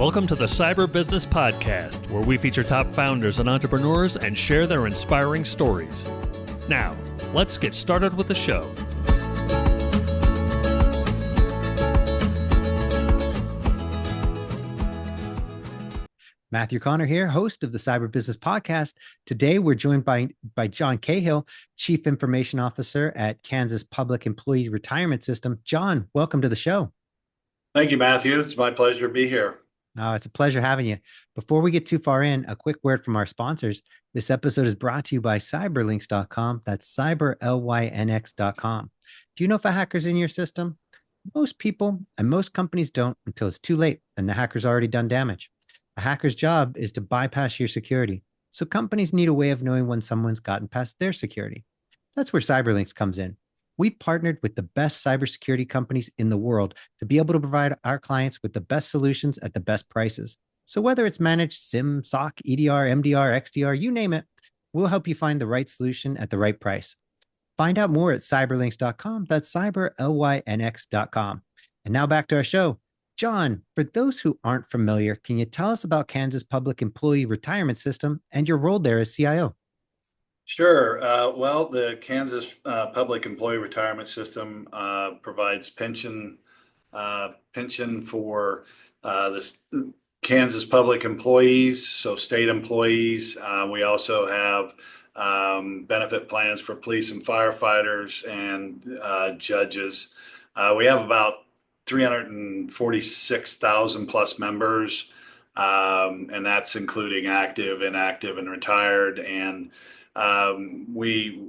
Welcome to the Cyber Business Podcast, where we feature top founders and entrepreneurs and share their inspiring stories. Now, let's get started with the show. Matthew Connor here, host of the Cyber Business Podcast. Today, we're joined by John Cahill, Chief Information Officer at Kansas Public Employee Retirement System. John, welcome to the show. Thank you, Matthew. It's my pleasure to be here. It's a pleasure having you. Before we get too far in, a quick word from our sponsors. This episode is brought to you by cyberlinks.com. That's cyberlynx.com. Do you know if a hacker's in your system? Most people and most companies don't until it's too late and the hacker's already done damage. A hacker's job is to bypass your security. So companies need a way of knowing when someone's gotten past their security. That's where Cyberlinks comes in. We've partnered with the best cybersecurity companies in the world to be able to provide our clients with the best solutions at the best prices. So whether it's managed SIM, SOC, EDR, MDR, XDR, you name it, we'll help you find the right solution at the right price. Find out more at cyberlinks.com. That's cyberlynx.com. And now back to our show. John, for those who aren't familiar, can you tell us about Kansas Public Employee Retirement System and your role there as CIO? Sure. Well, the Kansas Public Employee Retirement System provides pension for the Kansas public employees, so state employees. We also have benefit plans for police and firefighters and judges. We have about 346,000 plus members, and that's including active, inactive, and retired. And we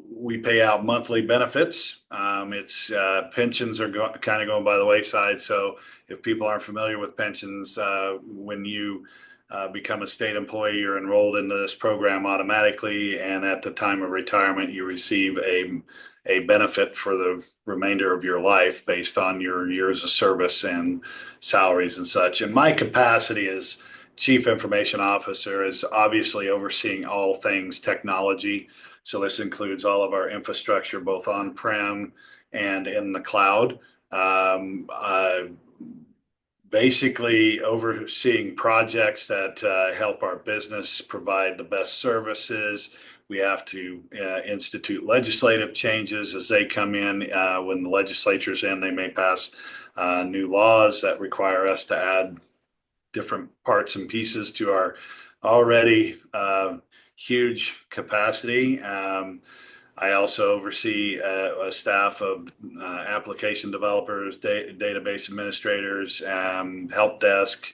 pay out monthly benefits. It's pensions are kind of going by the wayside. So if people aren't familiar with pensions, when you become a state employee, you're enrolled into this program automatically, and at the time of retirement, you receive a benefit for the remainder of your life based on your years of service and salaries and such. And my capacity as Chief Information Officer is obviously overseeing all things technology. So this includes all of our infrastructure, both on-prem and in the cloud. Basically overseeing projects that help our business provide the best services. We have to institute legislative changes as they come in. When the legislature's in, they may pass new laws that require us to add different parts and pieces to our already huge capacity. I also oversee a staff of application developers, database administrators, help desk,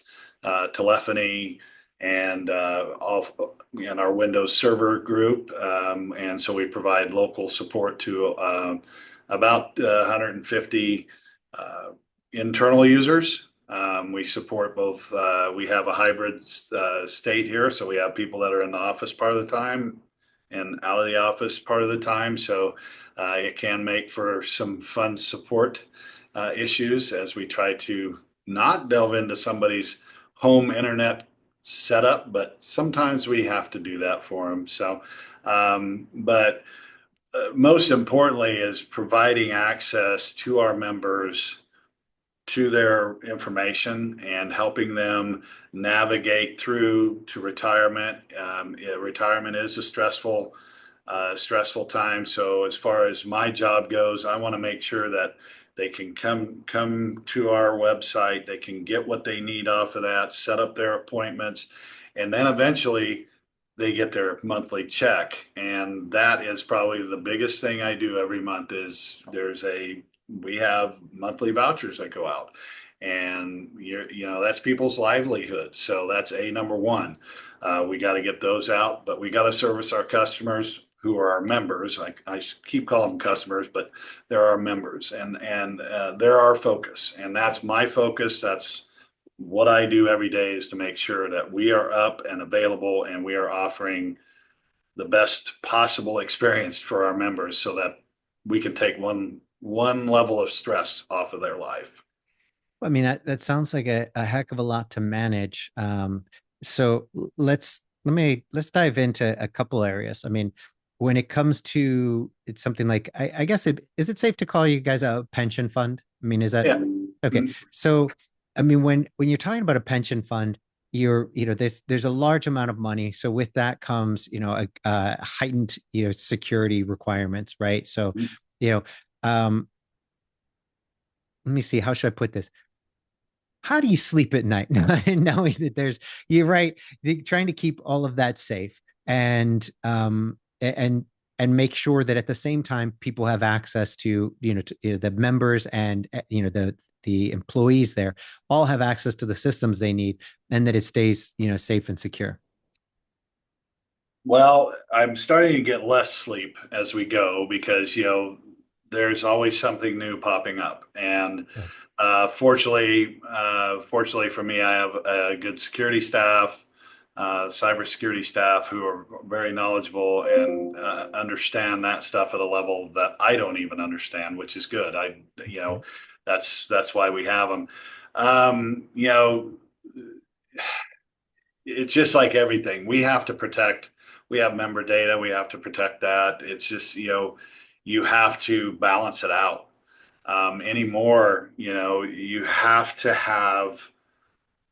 telephony, and our Windows Server group. And so we provide local support to about 150 internal users. We support both. We have a hybrid state here, so we have people that are in the office part of the time and out of the office part of the time. So it can make for some fun support issues as we try to not delve into somebody's home internet setup, but sometimes we have to do that for them. So, but most importantly is providing access to our members to their information and helping them navigate through to retirement. Retirement is a stressful time. So as far as my job goes, I want to make sure that they can come to our website, they can get what they need off of that, set up their appointments, and then eventually they get their monthly check. And that is probably the biggest thing I do every month is we have monthly vouchers that go out, and that's people's livelihood. So that's number one. We got to get those out, but we got to service our customers who are our members. I keep calling them customers, but they're our members, and they're our focus. And that's my focus. That's what I do every day, is to make sure that we are up and available and we are offering the best possible experience for our members so that we can take one level of stress off of their life. I mean, that sounds like a heck of a lot to manage. So let's dive into a couple areas. I mean, when it comes to it's something like, I guess is it safe to call you guys a pension fund? I mean, is that okay? So, I mean, when you're talking about a pension fund, there's a large amount of money. So with that comes, a heightened, security requirements, right? So, you know, um, let me see, how should I put this? How do you sleep at night knowing that you're right, trying to keep all of that safe and and make sure that at the same time people have access to, the members and the employees there all have access to the systems they need, and that it stays, safe and secure. Well, I'm starting to get less sleep as we go because, there's always something new popping up. And Sure. fortunately for me, I have a good security staff, cybersecurity staff who are very knowledgeable and understand that stuff at a level that I don't even understand, which is good. That's good. That's why we have them. Um, you know, it's just like everything. We have to protect. We have member data. We have to protect that. It's just, you have to balance it out. Anymore, you have to have,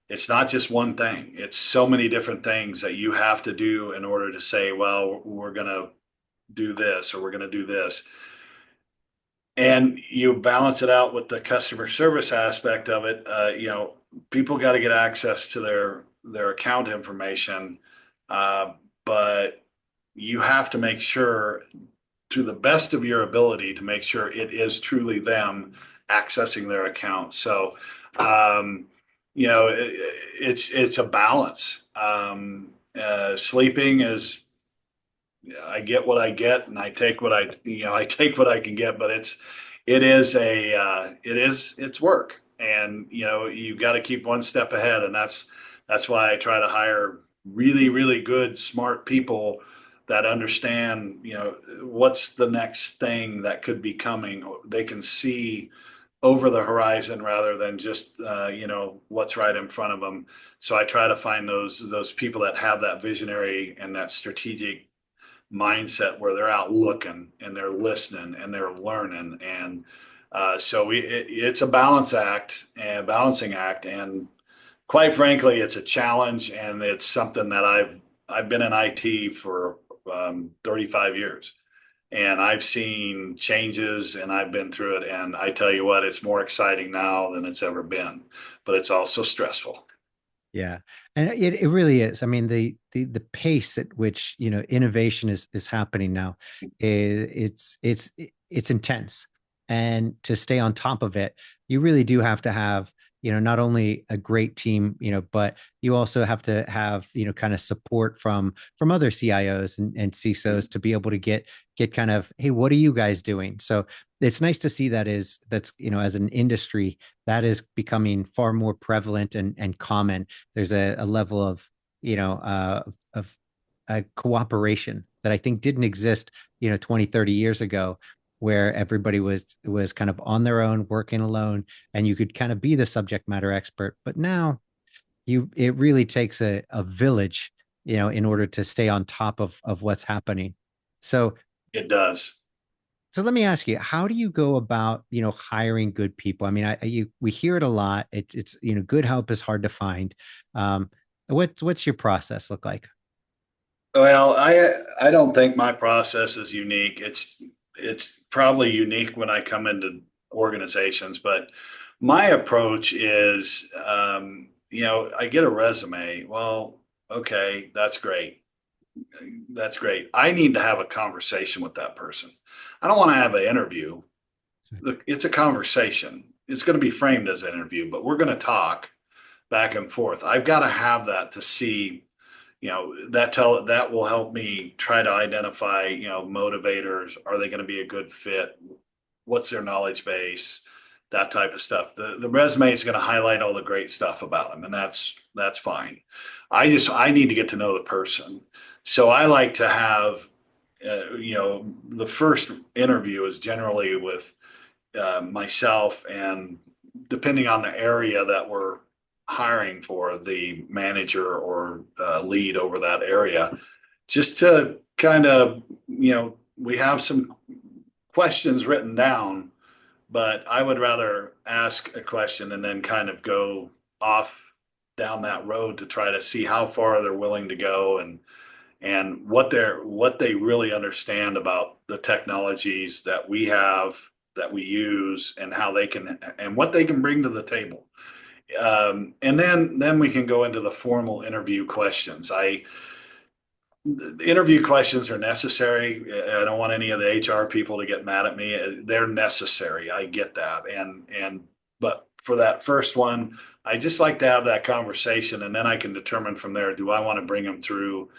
it's not just one thing. It's so many different things that you have to do in order to say, well, we're going to do this or we're going to do this. And you balance it out with the customer service aspect of it. People got to get access to their account information, uh, but you have to make sure, to the best of your ability, to make sure it is truly them accessing their account. So, um, it's a balance. Sleeping is, I get what I get, and I take what I take what I can get. But it's work, and you've got to keep one step ahead, and that's why I try to hire really, really good, smart people that understand, what's the next thing that could be coming. They can see over the horizon rather than just what's right in front of them. So I try to find those people that have that visionary and that strategic mindset where they're out looking and they're listening and they're learning. And so it's a balancing act. And quite frankly, it's a challenge, and it's something that I've been in IT for 35 years, and I've seen changes and I've been through it. And I tell you what, it's more exciting now than it's ever been, but it's also stressful. Yeah, and it really is. I mean, the pace at which, innovation is happening now, it's intense, and to stay on top of it, you really do have to have, not only a great team, but you also have to have, kind of support from other CIOs and CISOs to be able to get kind of, hey, what are you guys doing? So it's nice to see that's, as an industry that is becoming far more prevalent and common. There's a level of, of cooperation that I think didn't exist, 20, 30 years ago, where everybody was kind of on their own, working alone, and you could kind of be the subject matter expert. But now it really takes a village, in order to stay on top of what's happening. So It does. so let me ask you, how do you go about, hiring good people? I mean, we hear it a lot. It's good help is hard to find. Um, what's your process look like? Well, I don't think my process is unique. It's probably unique when I come into organizations, but my approach is, I get a resume. Well, okay, that's great. That's great. I need to have a conversation with that person. I don't want to have an interview. Look, it's a conversation. It's going to be framed as an interview, but we're going to talk back and forth. I've got to have that to see, that will help me try to identify, motivators. Are they going to be a good fit? What's their knowledge base? That type of stuff. The resume is going to highlight all the great stuff about them, and that's fine. I need to get to know the person. So I like to have, the first interview is generally with myself, and depending on the area that we're hiring for, the manager or lead over that area, just to kind of, we have some questions written down, but I would rather ask a question and then kind of go off down that road to try to see how far they're willing to go and what they really understand about the technologies that we have, that we use, and how they can and what they can bring to the table. And then we can go into the formal interview questions. The interview questions are necessary. I don't want any of the HR people to get mad at me. They're necessary. I get that. But for that first one, I just like to have that conversation, and then I can determine from there, do I want to bring them through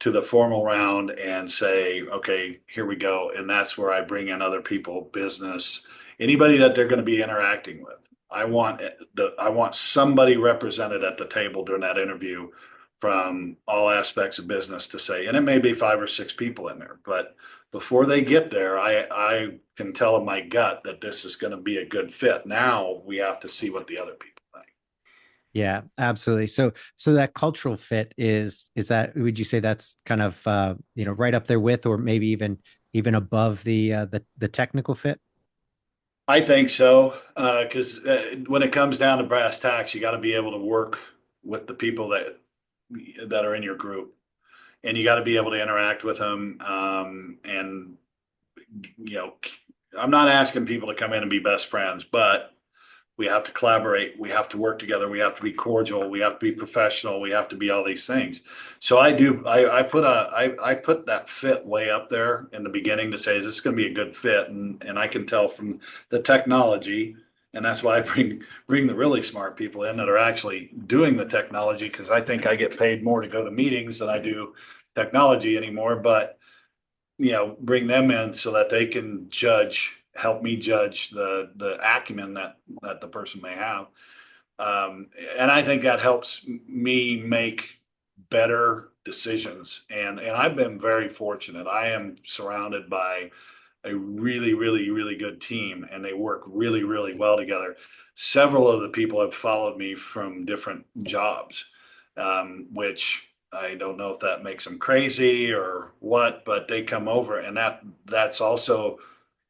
to the formal round and say, okay, here we go. And that's where I bring in other people, business, anybody that they're going to be interacting with. I want somebody represented at the table during that interview from all aspects of business to say, and it may be 5 or 6 people in there, but before they get there, I can tell in my gut that this is going to be a good fit. Now we have to see what the other people think. Yeah, absolutely. So that cultural fit is that, would you say that's kind of right up there with, or maybe even above the technical fit? I think so, because when it comes down to brass tacks, you got to be able to work with the people that are in your group, and you got to be able to interact with them. And you know, I'm not asking people to come in and be best friends, but we have to collaborate. We have to work together. We have to be cordial. We have to be professional. We have to be all these things. So I do. I put that fit way up there in the beginning to say, is this going to be a good fit? And I can tell from the technology, and that's why I bring the really smart people in that are actually doing the technology, because I think I get paid more to go to meetings than I do technology anymore. But bring them in so that they can help me judge the acumen that the person may have. And I think that helps me make better decisions. And I've been very fortunate. I am surrounded by a really, really, really good team, and they work really, really well together. Several of the people have followed me from different jobs, which I don't know if that makes them crazy or what, but they come over, and that's also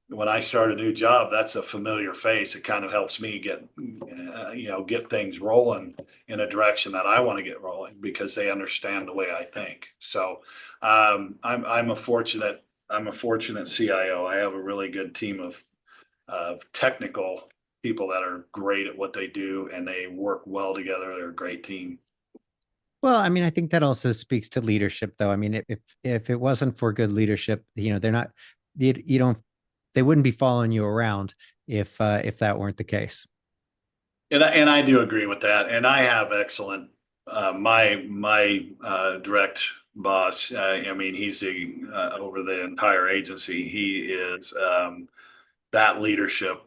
when I start a new job, that's a familiar face. It kind of helps me get things rolling in a direction that I want to get rolling, because they understand the way I think. So I'm a fortunate CIO. I have a really good team of technical people that are great at what they do, and they work well together. They're a great team. Well, I mean, I think that also speaks to leadership, though. I mean, if it wasn't for good leadership, they're not, you don't, they wouldn't be following you around if that weren't the case. And I do agree with that. And I have excellent my direct boss. I mean, he's over the entire agency. He is that leadership,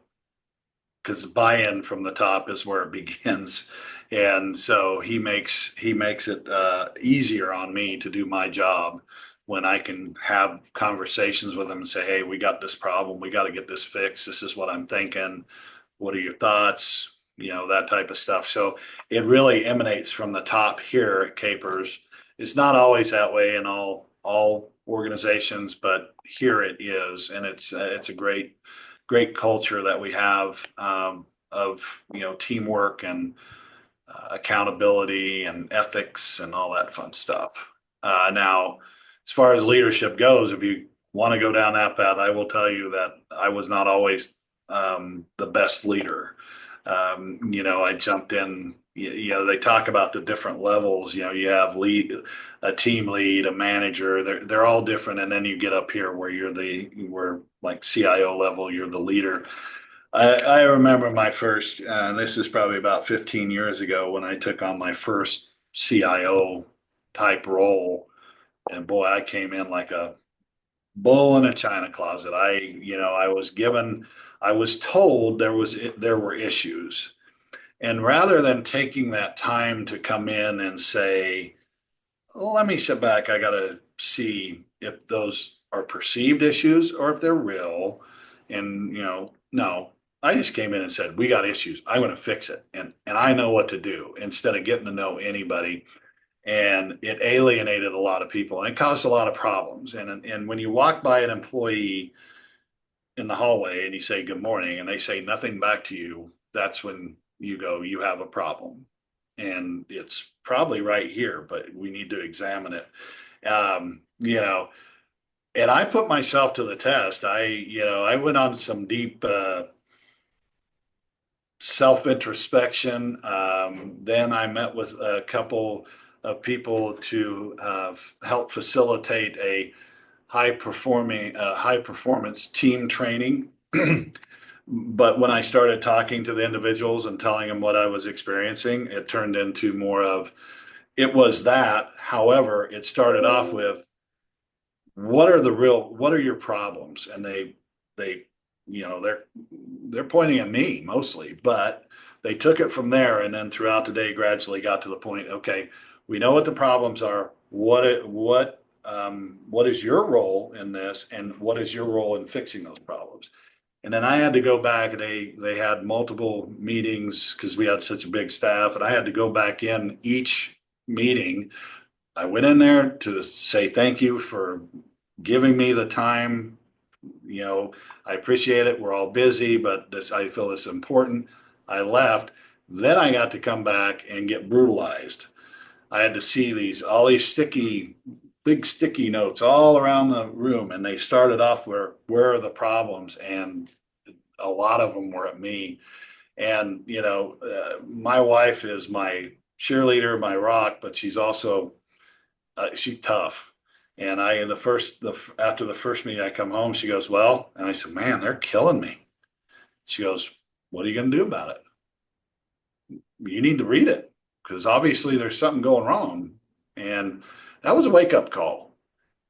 because buy-in from the top is where it begins. And so he makes it easier on me to do my job when I can have conversations with him and say, hey, we got this problem. We got to get this fixed. This is what I'm thinking. What are your thoughts? That type of stuff. So it really emanates from the top here at KPERS. It's not always that way in all organizations, but here it is, and it's a great culture that we have, of teamwork and accountability and ethics and all that fun stuff. Now, as far as leadership goes, if you want to go down that path, I will tell you that I was not always the best leader. I jumped in. They talk about the different levels. You have a team lead, a manager. They're all different, and then you get up here where we're like CIO level. You're the leader. I remember my first. This is probably about 15 years ago when I took on my first CIO type role, and boy, I came in like a bull in a china closet. I was told there were issues. And rather than taking that time to come in and say, well, let me sit back, I got to see if those are perceived issues or if they're real. And, no, I just came in and said, we got issues. I'm going to fix it. And I know what to do, instead of getting to know anybody. And it alienated a lot of people, and it caused a lot of problems. And when you walk by an employee in the hallway and you say good morning and they say nothing back to you, that's when you go, you have a problem. and it's probably right here, but we need to examine it. And I put myself to the test. I went on some deep self-introspection. Then I met with a couple of people to help facilitate a high performance team training. But when I started talking to the individuals and telling them what I was experiencing, it turned into more of it was that. However, it started off with what are your problems? And they, they're pointing at me mostly, but they took it from there. And then throughout the day, gradually got to the point, okay, we know what the problems are. What is your role in this? And what is your role in fixing those problems? And then I had to go back. They had multiple meetings because we had such a big staff, and I had to go back in each meeting. I went in there to say thank you for giving me the time. I appreciate it. We're all busy, but I feel this is important. I left. Then I got to come back and get brutalized. I had to see all these big sticky notes all around the room, and they started off where are the problems, and a lot of them were at me. And my wife is my cheerleader, my rock, but she's also she's tough. And after the first meeting, I come home. She goes, "Well," and I said, "Man, they're killing me." She goes, "What are you going to do about it? You need to read it because obviously there's something going wrong." And that was a wake up call.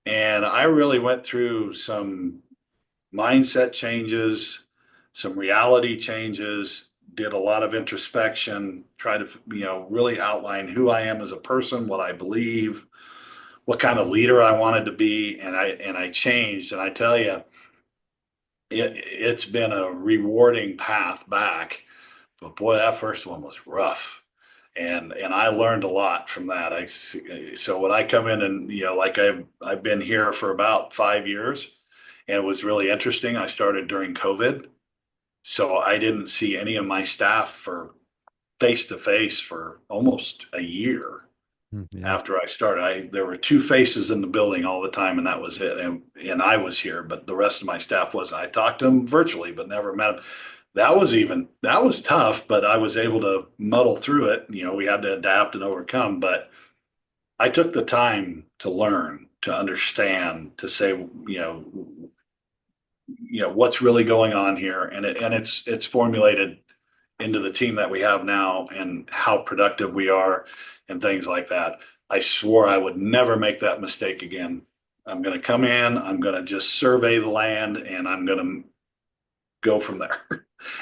And I really went through some mindset changes, some reality changes, did a lot of introspection, try to, really outline who I am as a person, what I believe, what kind of leader I wanted to be. And I changed. And I tell you, it's been a rewarding path back. But boy, that first one was rough. And I learned a lot from that. So when I come in and, like I've been here for about 5 years, and it was really interesting. I started during COVID. So I didn't see any of my staff for face to face for almost a year. Yeah. After I started. There were two faces in the building all the time, and that was it. And I was here, but the rest of my staff wasn't. I talked to them virtually, but never met them. That was tough, but I was able to muddle through it. We had to adapt and overcome, but I took the time to learn, to understand, to say, what's really going on here, and it's formulated into the team that we have now and how productive we are and things like that. I swore I would never make that mistake again. I'm going to come in, I'm going to just survey the land, and I'm going to go from there.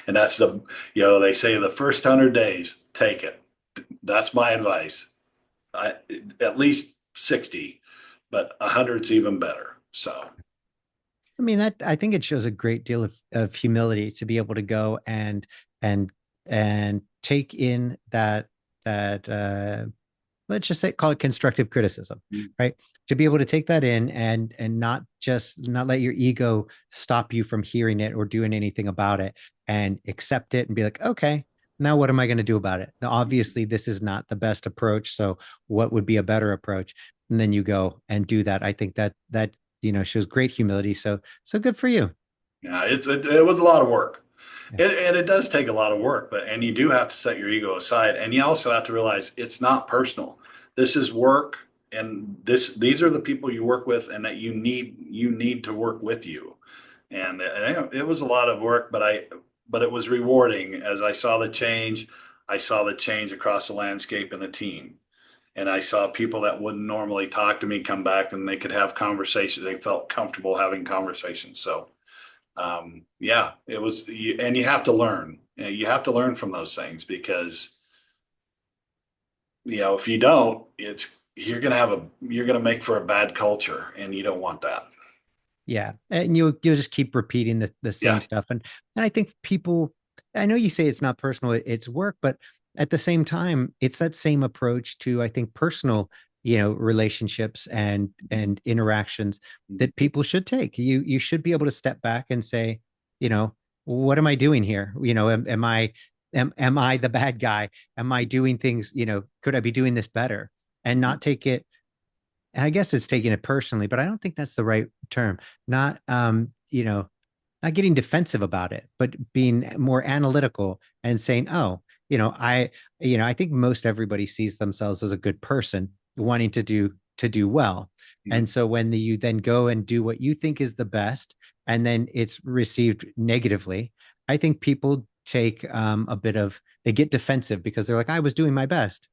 And that's they say the first 100 days, take it. That's my advice. At least 60, but 100's even better. So. I mean, I think it shows a great deal of humility to be able to go and take in that let's just say, call it constructive criticism, right? To be able to take that in and not let your ego stop you from hearing it or doing anything about it, and accept it and be like, okay, now what am I going to do about it? Now, obviously, this is not the best approach. So what would be a better approach? And then you go and do that. I think that shows great humility. So good for you. Yeah, it was a lot of work. And it does take a lot of work, and you do have to set your ego aside, and you also have to realize it's not personal. This is work, and these are the people you work with, and that you need to work with you. And it was a lot of work, but it was rewarding as I saw the change. I saw the change across the landscape and the team, and I saw people that wouldn't normally talk to me come back, and they could have conversations. They felt comfortable having conversations. So. Yeah, it was, and you have to learn. You have to learn from those things because, if you don't, you're gonna make for a bad culture, and you don't want that. Yeah, and you'll just keep repeating the same Yeah. stuff, and I think people. I know you say it's not personal; it's work, but at the same time, it's that same approach to, I think, personal, relationships and interactions that people should take. You should be able to step back and say, what am I doing here? Am I am I the bad guy? Am I doing things, could I be doing this better? And not take it, and I guess it's taking it personally, but I don't think that's the right term. Not not getting defensive about it, but being more analytical and saying, oh, I think most everybody sees themselves as a good person wanting to do well. And so when you then go and do what you think is the best, and then it's received negatively, I think people take they get defensive because they're like, I was doing my best.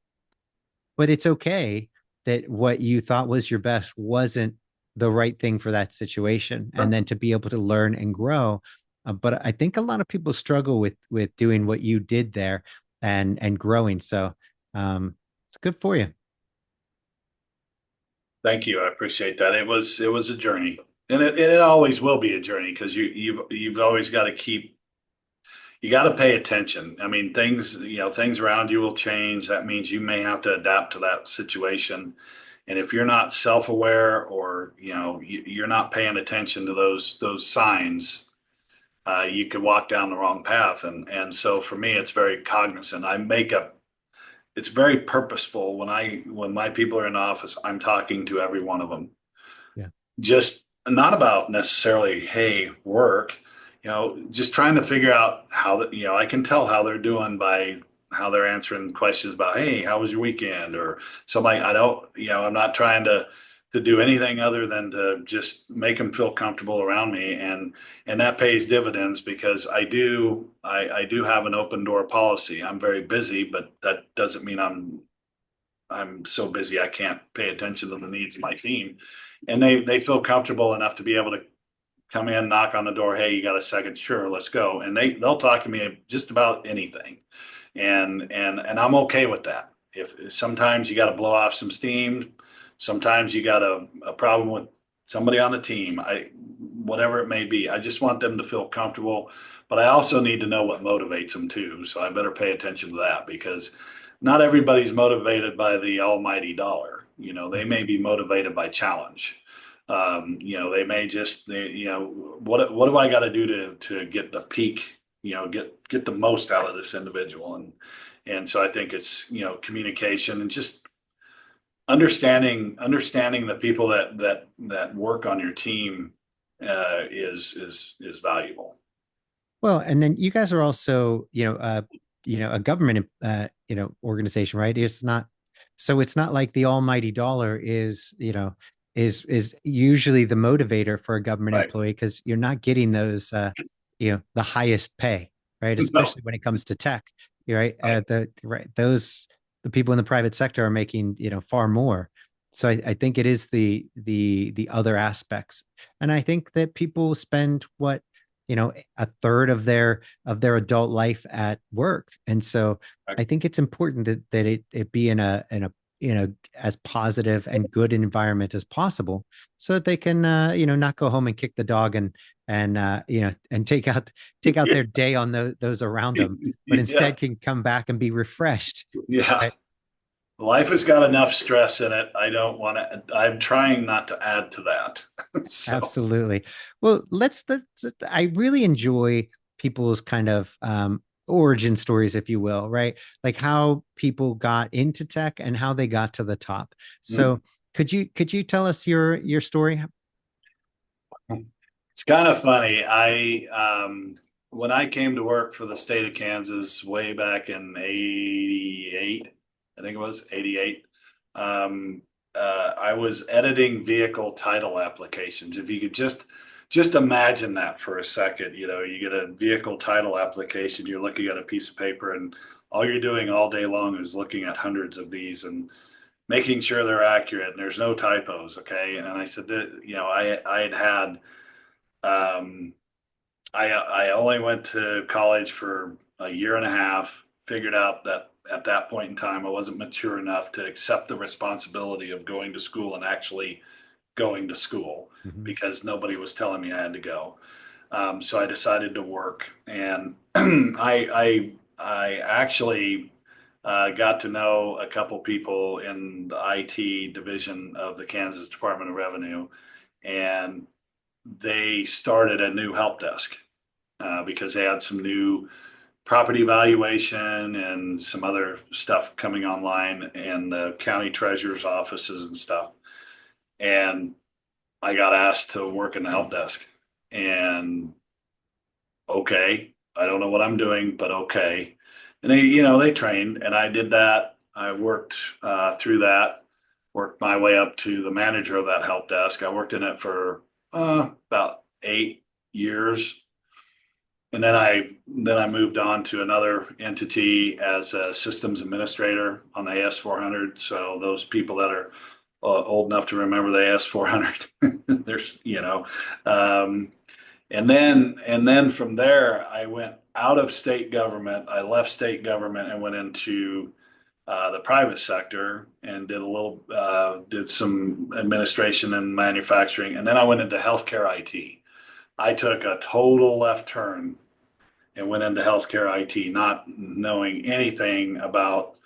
But it's okay that what you thought was your best wasn't the right thing for that situation, and then to be able to learn and grow. But I think a lot of people struggle with doing what you did there and growing. So it's good for you. Thank you. I appreciate that. It was a journey, and it always will be a journey because you've always got to you got to pay attention. I mean, things around you will change. That means you may have to adapt to that situation. And if you're not self-aware, or you're not paying attention to those signs, you could walk down the wrong path. And so for me, it's very cognizant. It's very purposeful when my people are in office. I'm talking to every one of them, Yeah. just not about necessarily, hey, work, just trying to figure out how that, I can tell how they're doing by how they're answering questions about, hey, how was your weekend? Or somebody, I don't, I'm not trying to do anything other than to just make them feel comfortable around me. And that pays dividends because I do have an open door policy. I'm very busy, but that doesn't mean I'm so busy I can't pay attention to the needs of my team. And they feel comfortable enough to be able to come in, knock on the door. Hey, you got a second? Sure, let's go. And they'll talk to me just about anything, and I'm okay with that. If sometimes you got to blow off some steam, sometimes you got a problem with somebody on the team, whatever it may be. I just want them to feel comfortable, but I also need to know what motivates them too. So I better pay attention to that because not everybody's motivated by the almighty dollar. They may be motivated by challenge. They may just, what do I got to do to get the peak, get the most out of this individual? And so I think it's, communication and just understanding the people that work on your team, is valuable. Well, and then you guys are also, a government, organization, right? It's not like the almighty dollar is usually the motivator for a government Right. employee because you're not getting those, the highest pay, right? No. Especially when it comes to tech, right? Right. The people in the private sector are making, far more. So I think it is the other aspects, and I think that people spend a third of their adult life at work, and so Right. I think it's important that it be in a as positive and good environment as possible, so that they can not go home and kick the dog and take out their day on those around them, but Yeah. instead can come back and be refreshed. Yeah. Right? Life has got enough stress in it. I don't want to, I'm trying not to add to that. So, Absolutely. Well, I really enjoy people's kind of origin stories, if you will, right? Like how people got into tech and how they got to the top. mm, So could you tell us your story? it's kind of funny. When I came to work for the state of Kansas way back in 88, I think it was 88. I was editing vehicle title applications. If you could just imagine that for a second. You get a vehicle title application, you're looking at a piece of paper, and all you're doing all day long is looking at hundreds of these and making sure they're accurate and there's no typos. Okay. And I said that, I had um, I only went to college for a year and a half, figured out that at that point in time, I wasn't mature enough to accept the responsibility of going to school and actually going to school Mhm. because nobody was telling me I had to go. So I decided to work, and I actually got to know a couple people in the IT division of the Kansas Department of Revenue, and they started a new help desk because they had some new property valuation and some other stuff coming online and the county treasurer's offices and stuff. And I got asked to work in the help desk. And okay, I don't know what I'm doing, but okay. And they trained, and I did that. I worked through that, worked my way up to the manager of that help desk. I worked in it for about 8 years, and then I moved on to another entity as a systems administrator on the AS400. So those people that are old enough to remember the AS400, there's and then from there I went out of state government. I left state government and went into the private sector and did some administration and manufacturing, and then I went into healthcare IT. I took a total left turn and went into healthcare IT, not knowing anything about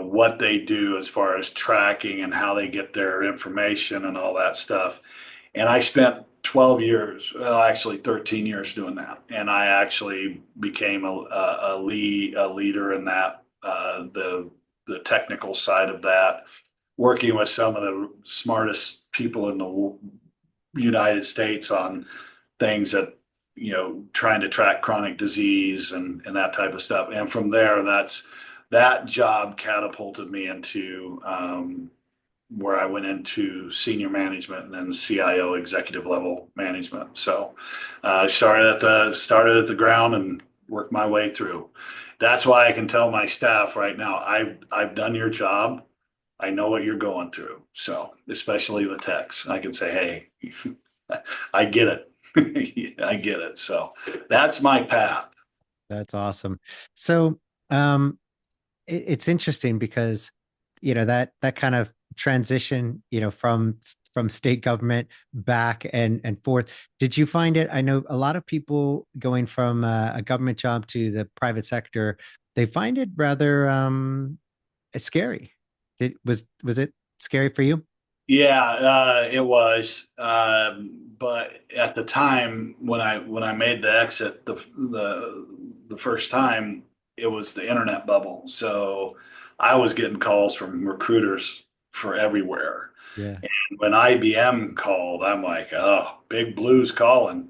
what they do as far as tracking and how they get their information and all that stuff. And I spent 12 years, well, actually 13 years doing that. And I actually became a leader in that, the technical side of that, working with some of the smartest people in the United States on things that, trying to track chronic disease and that type of stuff. And from there, that job catapulted me into where I went into senior management and then CIO, executive level management. So I started at the ground and worked my way through. That's why I can tell my staff right now, I've done your job. I know what you're going through. So especially the techs, I can say, hey, I get it. I get it. So that's my path. That's awesome. So it's interesting because that kind of transition, from state government back and forth. Did you find it? I know a lot of people going from a government job to the private sector, they find it rather scary. Was it scary for you? Yeah, it was. But at the time when I made the exit the first time, it was the internet bubble. So I was getting calls from recruiters for everywhere. Yeah. And when IBM called, I'm like, oh, Big Blue's calling.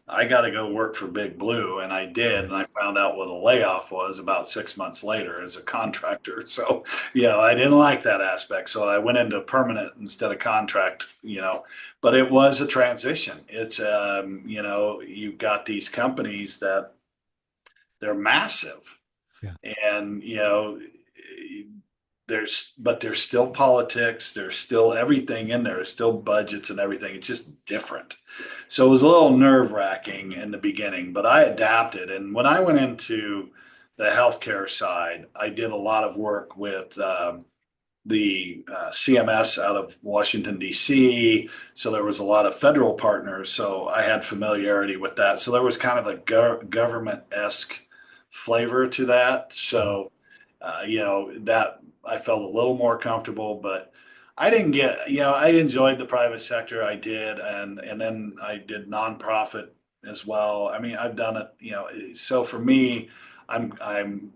I got to go work for Big Blue. And I did. And I found out what a layoff was about 6 months later as a contractor. So, I didn't like that aspect. So I went into permanent instead of contract, but it was a transition. It's, you've got these companies that they're massive. Yeah. And, there's still politics, there's still everything in there, there's still budgets and everything. It's just different. So it was a little nerve-wracking in the beginning, but I adapted. And when I went into the healthcare side, I did a lot of work with the CMS out of Washington, D.C. So there was a lot of federal partners. So I had familiarity with that. So there was kind of a government-esque flavor to that. So, that I felt a little more comfortable, but I didn't I enjoyed the private sector. I did. And then I did nonprofit as well. I mean, I've done it, so for me, I'm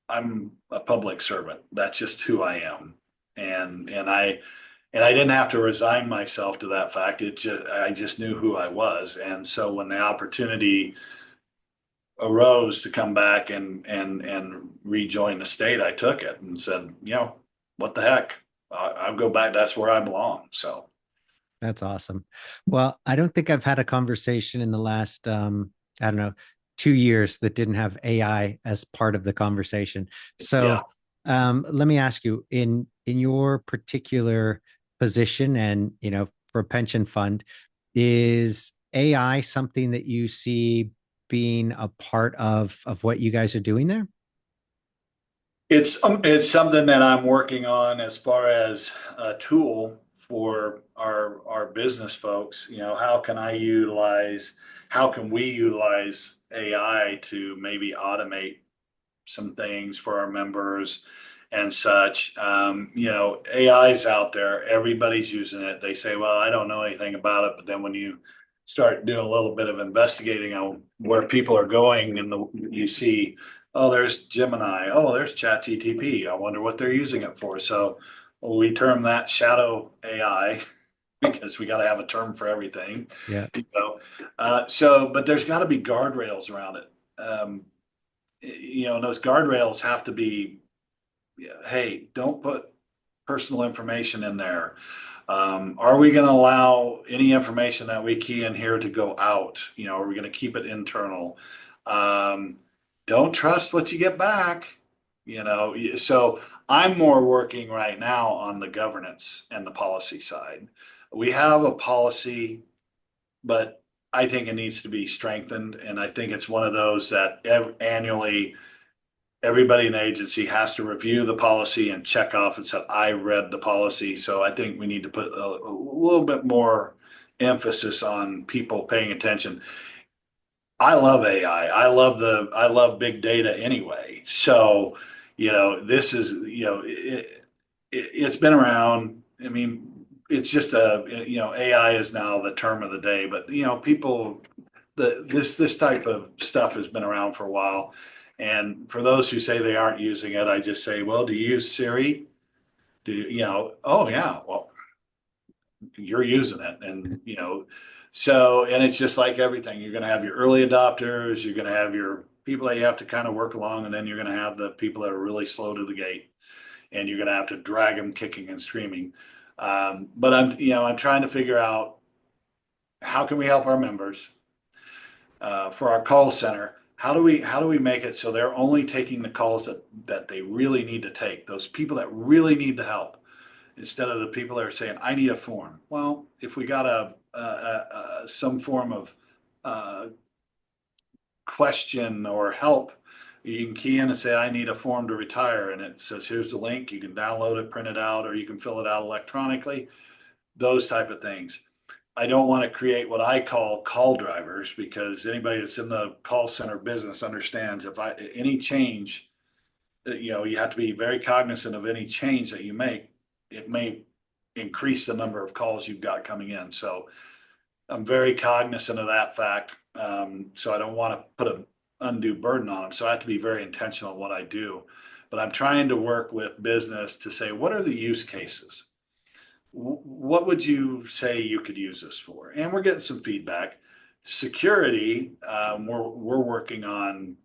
a public servant. That's just who I am. And I didn't have to resign myself to that fact. I just knew who I was. And so when the opportunity arose to come back and rejoin the state, I took it and said, what the heck? I'll go back. That's where I belong. So That's awesome. Well, I don't think I've had a conversation in the last, I don't know, 2 years that didn't have AI as part of the conversation. So, yeah. let me ask you, in your particular position and, for a pension fund, is AI something that you see being a part of what you guys are doing there? It's something that I'm working on as far as a tool for our business folks. How can we utilize AI to maybe automate some things for our members and such. AI is out there. Everybody's using it. They say, well, I don't know anything about it. But then when you start doing a little bit of investigating on where people are going, and you see, oh, there's Gemini, oh, there's ChatGTP. I wonder what they're using it for. So we term that shadow AI because we got to have a term for everything. Yeah. But there's got to be guardrails around it. And those guardrails have to be, hey, don't put personal information in there. Are we going to allow any information that we key in here to go out? Are we going to keep it internal? Don't trust what you get back. So I'm more working right now on the governance and the policy side. We have a policy, but I think it needs to be strengthened. And I think it's one of those that annually everybody in the agency has to review the policy and check off and say, I read the policy. So I think we need to put a little bit more emphasis on people paying attention. I love AI. I love big data anyway. So, this is, it's been around. I mean, it's just AI is now the term of the day, but people, this type of stuff has been around for a while. And for those who say they aren't using it, I just say, well, do you use Siri? Oh yeah, well, you're using it. And, and it's just like everything. You're going to have your early adopters, you're going to have your people that you have to kind of work along, and then you're going to have the people that are really slow to the gate, and you're going to have to drag them kicking and screaming. But I'm trying to figure out how can we help our members for our call center. How do we make it so they're only taking the calls that they really need to take, those people that really need the help, instead of the people that are saying, I need a form. Well, if we got some form of question or help, you can key in and say, I need a form to retire. And it says, here's the link. You can download it, print it out, or you can fill it out electronically, those type of things. I don't want to create what I call call drivers, because anybody that's in the call center business understands any change, you have to be very cognizant of any change that you make. It may increase the number of calls you've got coming in. So I'm very cognizant of that fact. So I don't want to put an undue burden on them. So I have to be very intentional in what I do. But I'm trying to work with business to say, what are the use cases? What would you say you could use this for? And we're getting some feedback. Security, we're working on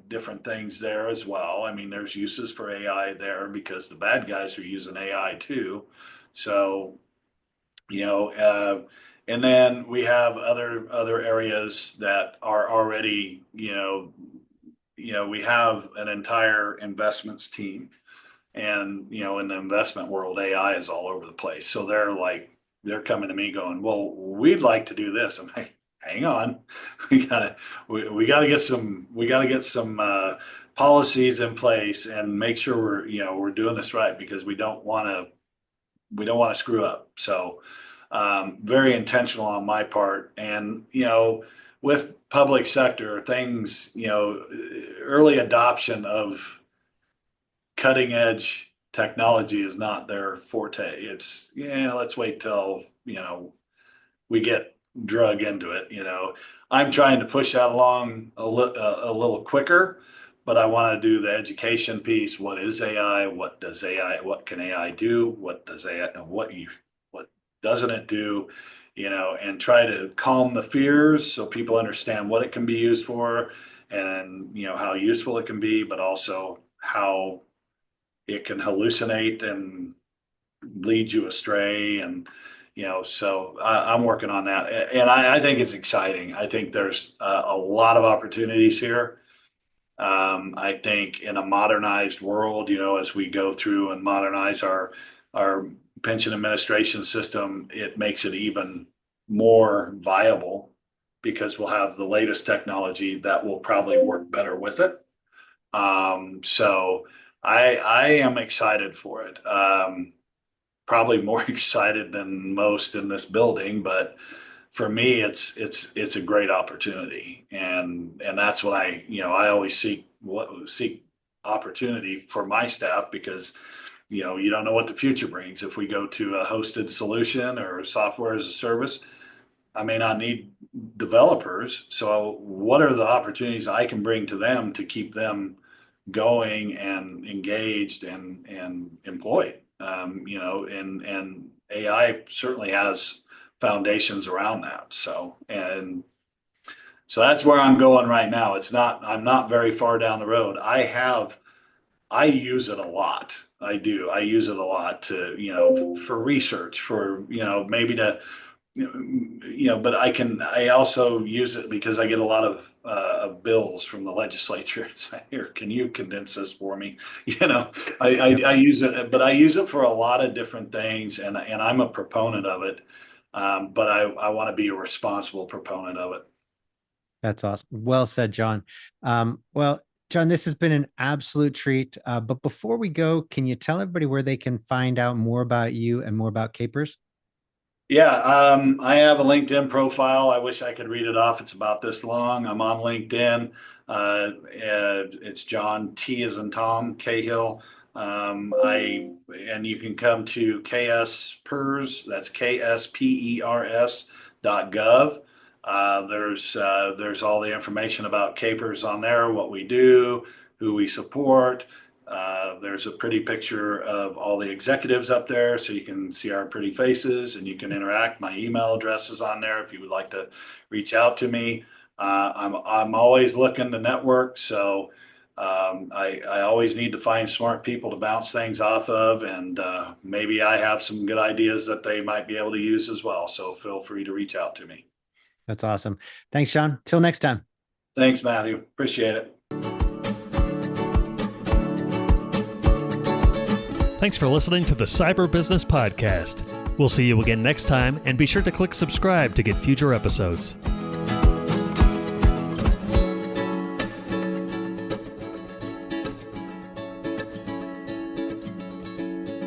different things there as well. I mean, there's uses for AI there because the bad guys are using AI too. So, and then we have other areas that are already, we have an entire investments team. And, in the investment world, AI is all over the place. So they're coming to me going, well, we'd like to do this. I'm like, hang on, we gotta get some policies in place and make sure we're doing this right, because we don't want to screw up. So, very intentional on my part. And, with public sector things, early adoption of cutting edge technology is not their forte. It's, let's wait till, we get drug into it. I'm trying to push that along a little quicker, but I want to do the education piece. What is AI? What can AI do? What doesn't it do? And try to calm the fears so people understand what it can be used for, and, how useful it can be, but also how it can hallucinate and lead you astray. And, so I'm working on that. And I think it's exciting. I think there's a lot of opportunities here. I think in a modernized world, as we go through and modernize our pension administration system, it makes it even more viable, because we'll have the latest technology that will probably work better with it. So I am excited for it. Probably more excited than most in this building, but for me, it's a great opportunity, and that's what I always seek opportunity for my staff, because you don't know what the future brings. If we go to a hosted solution or software as a service, I may not need developers. So what are the opportunities I can bring to them to keep them going and engaged and employed? And AI certainly has foundations around that. So that's where I'm going right now. I'm not very far down the road. I use it a lot. I do. I use it a lot for research, maybe to, but I also use it because I get a lot of bills from the legislature. It's like, here, can you condense this for me? I use it, but I use it for a lot of different things, and I'm a proponent of it. But I want to be a responsible proponent of it. That's awesome. Well said, John. Well, John, this has been an absolute treat. But before we go, can you tell everybody where they can find out more about you and more about KPERS? Yeah, I have a LinkedIn profile. I wish I could read it off. It's about this long. I'm on LinkedIn. It's John T as in Tom Cahill. And you can come to KSPERS. That's KSPERS.gov. There's all the information about KPERS on there, what we do, who we support. There's a pretty picture of all the executives up there, so you can see our pretty faces and you can interact. My email address is on there if you would like to reach out to me. I'm always looking to network, so I always need to find smart people to bounce things off of, and maybe I have some good ideas that they might be able to use as well. So feel free to reach out to me. That's awesome. Thanks, John. Till next time. Thanks, Matthew. Appreciate it. Thanks for listening to the Cyber Business Podcast. We'll see you again next time, and be sure to click subscribe to get future episodes.